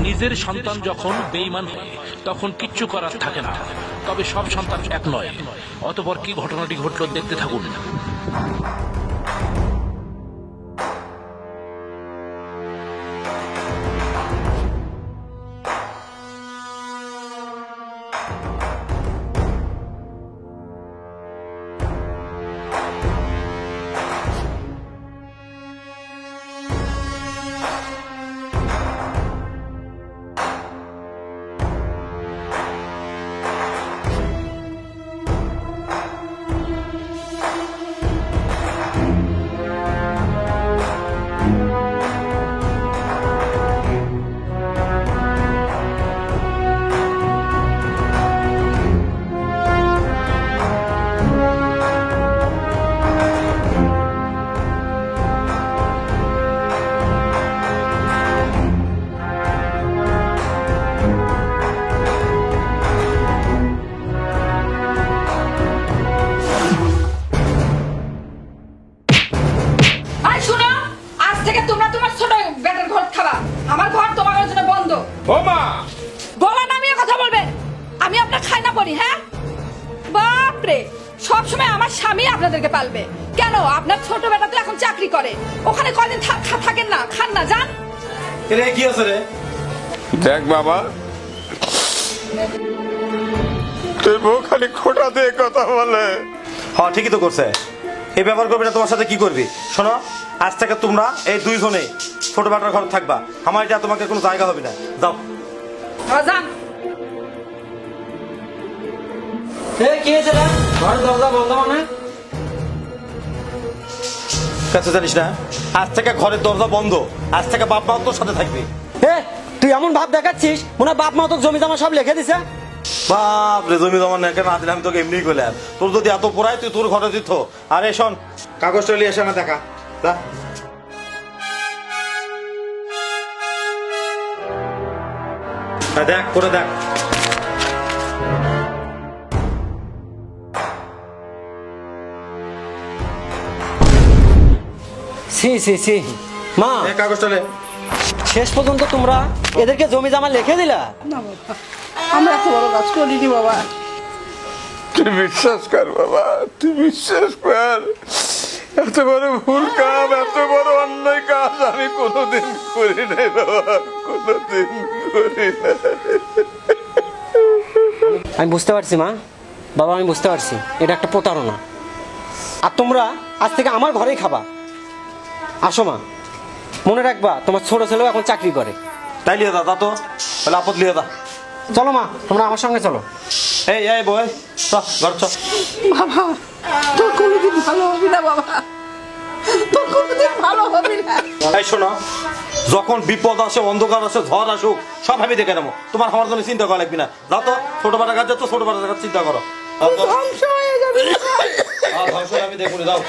নিজের সন্তান যখন বেঈমান হয় তখন কিচ্ছু করার থাকে না। তবে সব সন্তান এক নয়। অতঃপর কি ঘটনাটি ঘটল দেখতে থাকুন। আর শুনো, আজ থেকে তোমরা তোমার ছোট বেটার ঘর খাবা। আমার ঘর তোমার জন্য বন্ধ। ও মা, গলা নামিয়ে কথা বলবেন। আমি আপনার খাই না পড়ি, হ্যাঁ? বাপরে, সব সময় আমার স্বামী আপনাদেরকে পালবে কেন? আপনার ছোট বেটা তো এখন চাকরি করে, ওখানে কয়দিন থাকেন না, খান না, যান। রে কি আছে রে? দেখ বাবা, তোর বউ খালি খোটা দিয়ে কথা বলে। হ্যাঁ ঠিকই তো করছে। এই ব্যাপার করবি না, তোমার সাথে কি করবি? শোনো, আজ থেকে তোমরা এই দুইজনে ছোট বেটার ঘর থাকবা। আমার এটা তোমাকে কোনো জায়গা হবে না। যাও। যান। কি হয়েছে রে? ঘরের দরজা বন্ধ মানে? কাছে জানিস না, আজ থেকে ঘরের দরজা বন্ধ। আজ থেকে বাপ মা তোর সাথে থাকবি। তুই এমন ভাব দেখাচ্ছিস মনে হয় বাপ মা তোকে জমি জমা সব লিখে দিছে। বাপ রে, জমি জমা নেকে না দিলে আমি তোকে এমনি গেলে। তোর যদি এত পড়ায় তুই তোর ঘরে দিত। আরে শোন, কাগজটা নিয়ে এসে আমার দেখা। যা। দেখ করে দেখ। সি সি সি মা, এই কাগজটা নে। শেষ পর্যন্ত তোমরা এদেরকে জমি জমা লিখে দিলা? না বাবা, আমরা এত বড় কাজ করিনি বাবা। তুই বিশ্বাস কর বাবা, তুই বিশ্বাস কর। এত বড় ভুল কাজ, এত বড় অন্যায় কাজ আমি কোনোদিন করি নাই বাবা, কোনোদিন করি নাই। আমি বুঝতে পারছি মা, বাবা আমি বুঝতে পারছি এটা একটা প্রতারণা। আর তোমরা আজ থেকে আমার ঘরেই খাবা। আসো মা, মনে রাখবা তোমার ছোট ছেলেও এখন চাকরি করে। তাই লিয়ে দা তো, বলে আপদ লিয়ে দা। চলো মা, তোমরা আমার সঙ্গে চলো। এই এই বয়, চ ঘর চ। বাবা, তোর কোনোদিন ভালো হবে না বাবা, তোর কোনোদিন ভালো হবে না। এই শোনো, যখন বিপদ আসে, অন্ধকার আসে, ঝড় আসুক, সব আমি দেখে নেবো। তোমার আমার জন্য চিন্তা করা লাগবে না। যাও তো, ছোট বাটা কাজ যাচ্ছ, ছোট বাটা কাজ চিন্তা করো। ধ্বংস হয়ে যাবে। ধ্বংস আমি দেখুন, যাও।